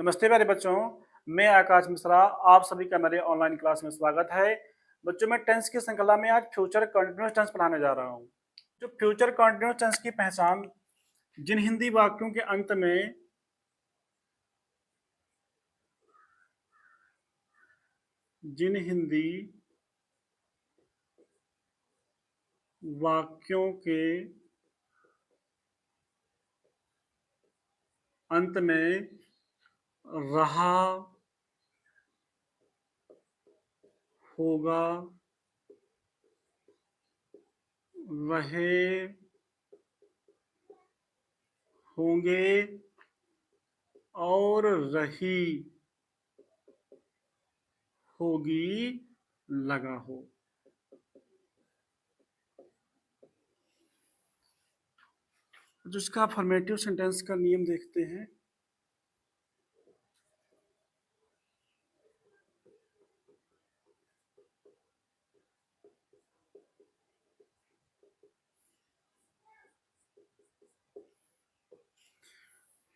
नमस्ते प्यारे बच्चों, मैं आकाश मिश्रा। आप सभी का मेरे ऑनलाइन क्लास में स्वागत है। बच्चों, मैं टेंस की श्रृंखला में आज फ्यूचर कंटीन्यूअस टेंस पढ़ाने जा रहा हूँ। जो फ्यूचर कंटीन्यूअस टेंस की पहचान जिन हिंदी वाक्यों के अंत में जिन हिंदी वाक्यों के अंत में रहा होगा, रहे होंगे और रही होगी लगा हो। जिसका फॉर्मेटिव सेंटेंस का नियम देखते हैं।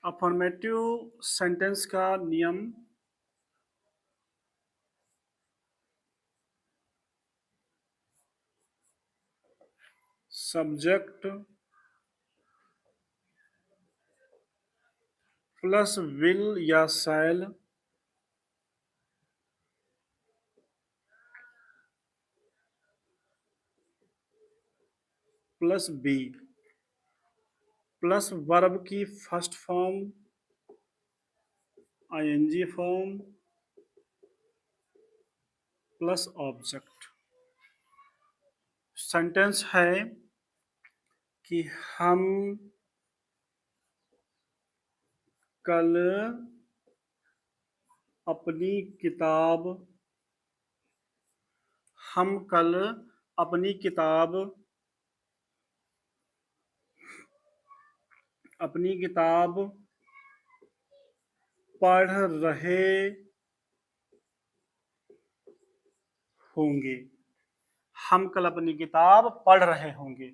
अफर्मेटिव सेंटेंस का नियम सब्जेक्ट प्लस विल या shall plus be plus verb की first form ING form plus object. Sentence है कि हम कल अपनी किताब हम कल अपनी किताब पढ़ रहे होंगे। हम कल अपनी किताब पढ़ रहे होंगे।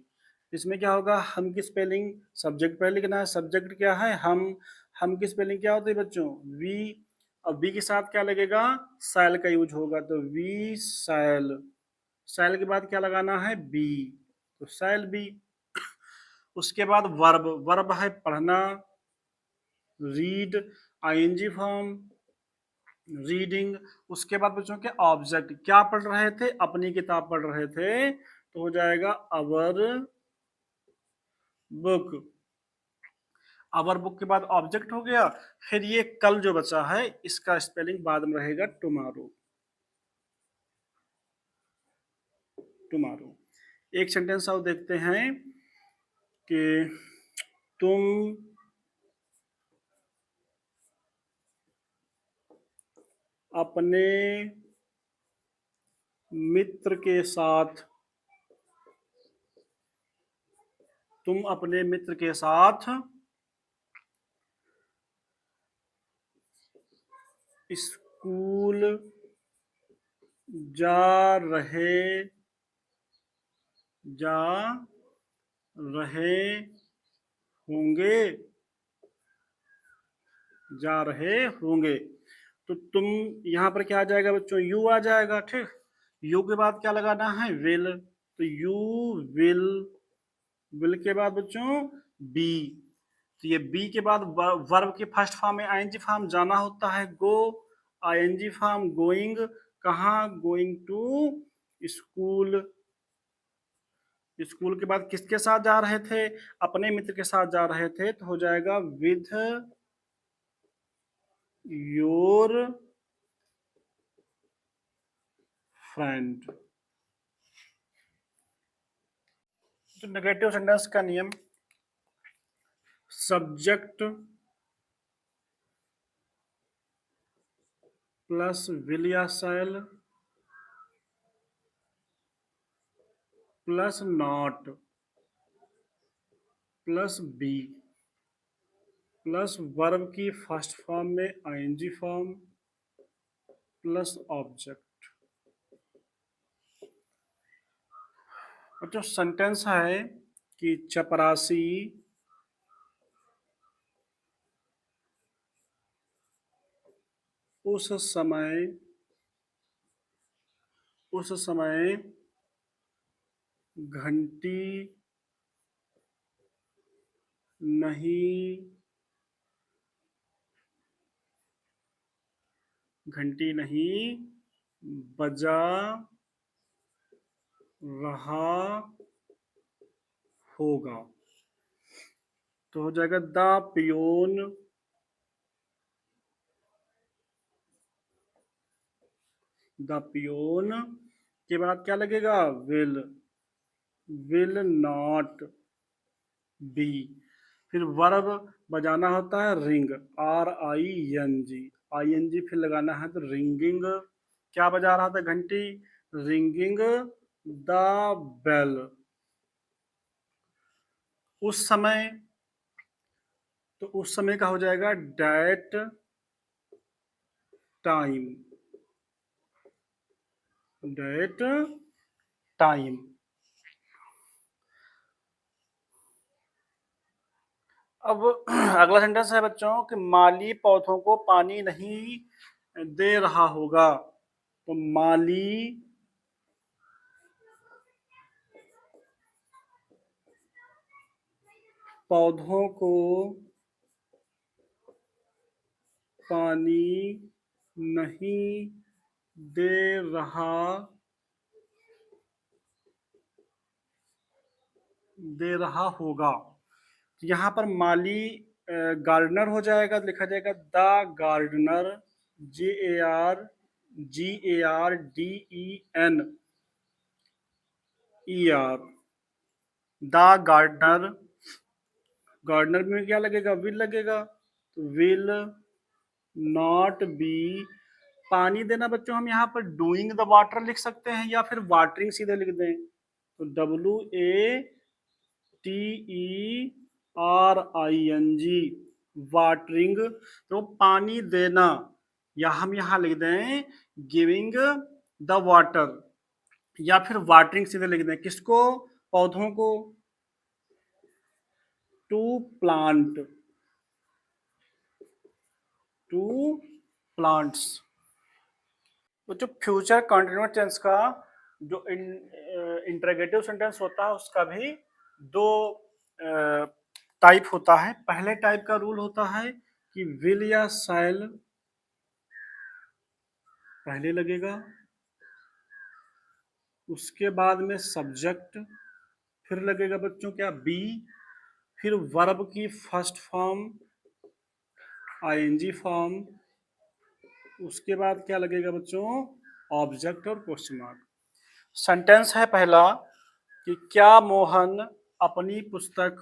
इसमें क्या होगा, हम की स्पेलिंग सब्जेक्ट पहले लिखना है। सब्जेक्ट क्या है, हम की स्पेलिंग क्या होती है बच्चों, वी। अब वी के साथ क्या लगेगा, सैल का यूज होगा, तो वी सैल। सैल के बाद क्या लगाना है, बी, तो सैल बी। उसके बाद वर्ब, वर्ब है पढ़ना, रीड, आईएनजी फॉर्म, रीडिंग। उसके बाद बच्चों के ऑब्जेक्ट, क्या पढ़ रहे थे, अपनी किताब पढ़ रहे थे, तो हो जाएगा अवर बुक। अवर बुक के बाद ऑब्जेक्ट हो गया। फिर ये कल जो बचा है इसका स्पेलिंग बाद में रहेगा टुमारो। टुमारो। एक सेंटेंस और देखते हैं कि तुम अपने मित्र के साथ तुम अपने मित्र के साथ स्कूल जा रहे जा रहे होंगे जा रहे होंगे। तो तुम यहाँ पर क्या आ जाएगा बच्चों, यू आ जाएगा। ठीक, यू के बाद क्या लगाना है, विल, तो यू विल। विल के बाद बच्चों बी, तो ये बी के बाद वर्ब के फर्स्ट फॉर्म में आईएनजी फॉर्म जाना होता है, गो, आईएनजी फॉर्म गोइंग, कहाँ, गोइंग टू स्कूल। स्कूल के बाद किसके साथ जा रहे थे, अपने मित्र के साथ जा रहे थे, तो हो जाएगा विथ योर फ्रेंड। तो नेगेटिव सेंटेंस का नियम सब्जेक्ट प्लस विल या shall plus not plus be plus verb की फर्स्ट फॉर्म में आईएनजी फॉर्म प्लस ऑब्जेक्ट। और जो सेंटेंस है कि चपरासी उस समय घंटी नहीं बजा रहा होगा। तो हो जाएगा द पियोन के बाद क्या लगेगा, विल नॉट बी। फिर वर्ब बजाना होता है रिंग, RING, फिर लगाना है तो रिंगिंग। क्या बजा रहा था घंटी, रिंगिंग द बेल। उस समय, तो उस समय का हो जाएगा डेट टाइम, डेट टाइम। अब अगला सेंटेंस है बच्चों कि माली पौधों को पानी नहीं दे रहा होगा। तो माली पौधों को पानी नहीं दे रहा होगा। तो यहाँ पर माली गार्डनर हो जाएगा, लिखा जाएगा the gardener, GARDENER, the gardener. Gardener में क्या लगेगा, विल लगेगा, तो विल नॉट बी। पानी देना बच्चों हम यहाँ पर डूइंग द वाटर लिख सकते हैं या फिर वाटरिंग सीधे लिख दें। तो WATERING, वाटरिंग। तो पानी देना, या हम यहाँ लिख दें गिविंग द वाटर, या फिर वाटरिंग सीधे लिख दें। किसको, पौधों को। To plant, to plants. तो जो फ्यूचर कंटिन्यूअस टेंस का जो इंटरोगेटिव सेंटेंस होता है उसका भी दो टाइप होता है। पहले टाइप का रूल होता है कि विल या शैल पहले लगेगा, उसके बाद में सब्जेक्ट, फिर लगेगा बच्चों क्या, बी, फिर वर्ब की फर्स्ट फॉर्म ING फॉर्म, उसके बाद क्या लगेगा बच्चों, ऑब्जेक्ट और क्वेश्चन मार्क। सेंटेंस है पहला कि क्या मोहन अपनी पुस्तक,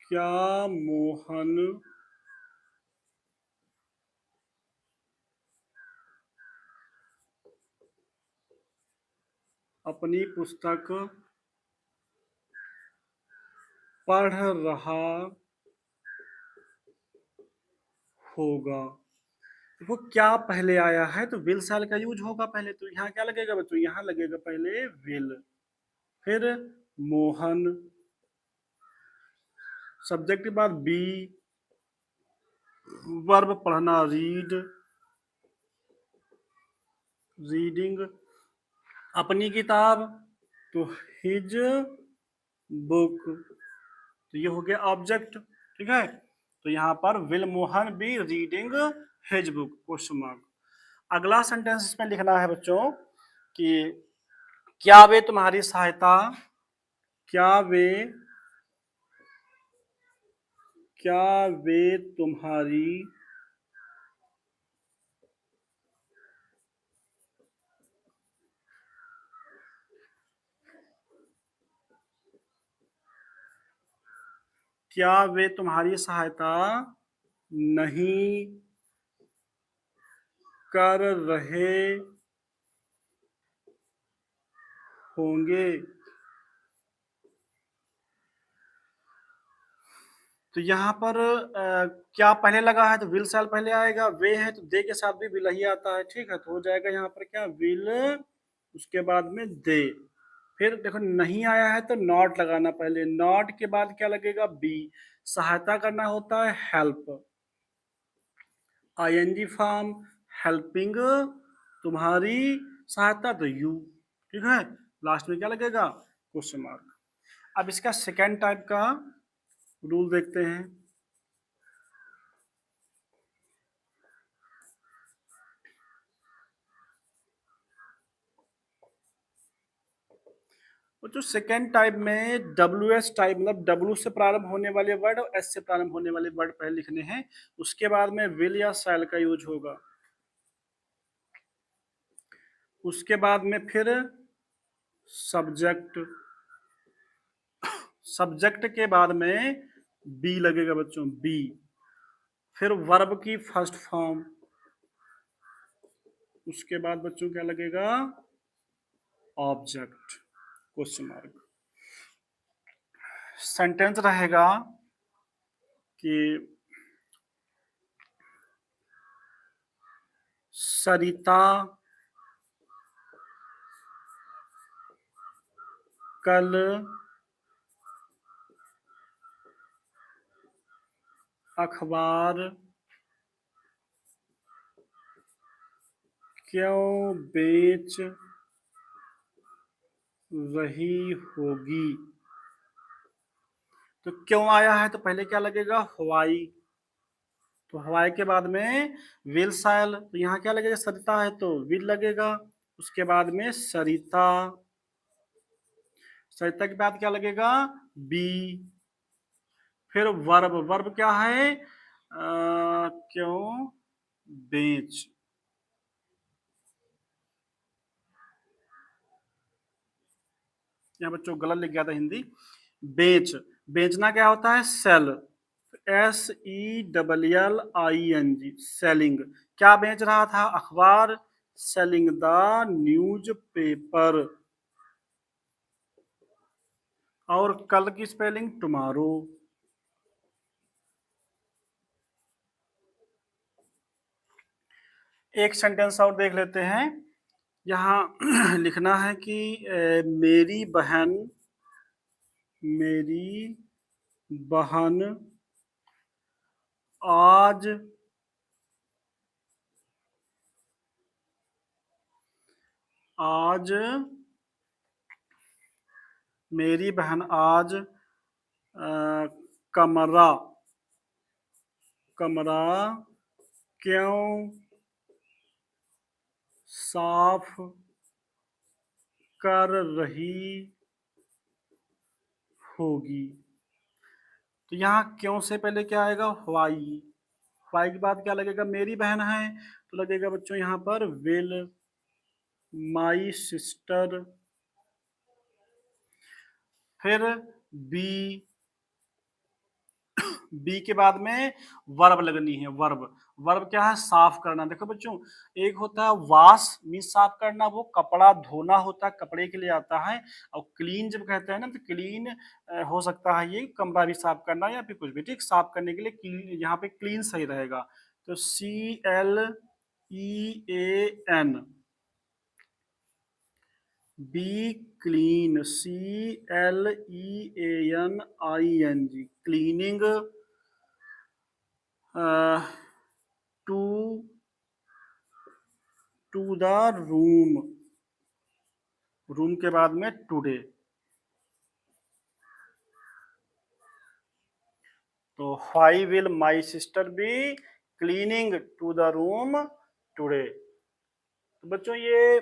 क्या मोहन अपनी पुस्तक पढ़ रहा होगा। देखो क्या पहले आया है तो विल शैल का यूज होगा पहले, तो यहाँ क्या लगेगा बच्चों, यहाँ लगेगा पहले विल, फिर मोहन, सब्जेक्ट के बाद बी, वर्ब पढ़ना रीडिंग, अपनी किताब तो हिज बुक, तो ये हो गया ऑब्जेक्ट। ठीक है, तो यहाँ पर will Mohan be reading his book, question mark. अगला सेंटेंस इसमें लिखना है बच्चों कि क्या वे तुम्हारी सहायता, क्या वे तुम्हारी क्या वे तुम्हारी सहायता नहीं कर रहे होंगे। तो यहाँ पर क्या पहले लगा है तो विल शैल पहले आएगा, वे है तो दे के साथ भी विल ही आता है। ठीक है, तो हो जाएगा यहाँ पर क्या, विल, उसके बाद में दे। फिर देखो नहीं आया है तो नॉट लगाना पहले, नॉट के बाद क्या लगेगा, बी, सहायता करना होता है हेल्प, ing फॉर्म हेल्पिंग, तुम्हारी सहायता, तो यू, ठीक है। लास्ट में क्या लगेगा, क्वेश्चन मार्क। अब इसका सेकेंड टाइप का रूल देखते हैं। वो जो सेकेंड टाइप में WS टाइप, मतलब W से प्रारंभ होने वाले वर्ड और S से प्रारंभ होने वाले वर्ड पहले लिखने हैं, उसके बाद में विल या शैल का यूज होगा। उसके बाद में फिर सब्जेक्ट, सब्जेक्ट के बाद में बी लगेगा बच्चों, बी। फिर वर्ब की फर्स्ट फॉर्म, उसके बाद बच्चों क्या लगेगा, ऑब्जेक्ट, क्वेश्चन मार्क। सेंटेंस रहेगा कि सरिता कल अखबार क्यों बेच रही होगी। तो क्यों आया है तो पहले क्या लगेगा, व्हाई। तो व्हाई के बाद में विल शायल, तो यहाँ क्या लगेगा, सरिता है तो विल लगेगा। उसके बाद में सरिता, सरिता के बाद क्या लगेगा, बी। फिर वर्ब, वर्ब क्या है, क्यों बेच, यहाँ बच्चों गलत लिख गया था हिंदी, बेच, बेचना क्या होता है, सेल, SELLING, सेलिंग। क्या बेच रहा था, अखबार, सेलिंग द न्यूज पेपर। और कल की स्पेलिंग टुमारो। एक सेंटेंस और देख लेते हैं। यहाँ लिखना है कि मेरी बहन, मेरी बहन आज आज मेरी बहन आज कमरा कमरा क्यों साफ कर रही होगी। तो यहाँ क्यों से पहले क्या आएगा, व्हाई। व्हाई के बाद क्या लगेगा, मेरी बहन है तो लगेगा बच्चों यहाँ पर विल, माई सिस्टर। फिर बी, बी के बाद में वर्ब लगनी है, वर्ब। वर्ब क्या है, साफ करना। देखो बच्चों, एक होता है वॉश, मीन साफ करना, वो कपड़ा धोना होता है, कपड़े के लिए आता है। और क्लीन जब कहते हैं ना, तो क्लीन हो सकता है ये कमरा भी साफ करना या फिर कुछ भी, ठीक, साफ करने के लिए यहाँ पे क्लीन सही रहेगा। तो CLEAN, be clean, CLEANING, cleaning, to the room, room के बाद में टुडे। तो why will my sister be cleaning to the room today. तो बच्चों ये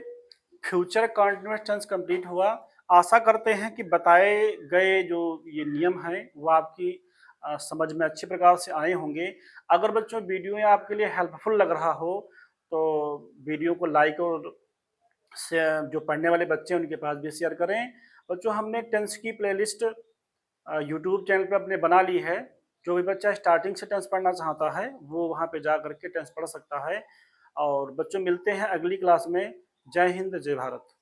फ्यूचर कंटिन्यूअस टेंस कंप्लीट हुआ। आशा करते हैं कि बताए गए जो ये नियम हैं वो आपकी समझ में अच्छी प्रकार से आए होंगे। अगर बच्चों वीडियो आपके लिए हेल्पफुल लग रहा हो तो वीडियो को लाइक और से जो पढ़ने वाले बच्चे हैं उनके पास भी शेयर करें। बच्चों हमने टेंस की प्लेलिस्ट यूट्यूब चैनल पर अपने बना ली है। जो भी बच्चा स्टार्टिंग से टेंस पढ़ना चाहता है वो वहाँ पे जा करके टेंस पढ़ सकता है। और बच्चों मिलते हैं अगली क्लास में। जय हिंद, जय भारत।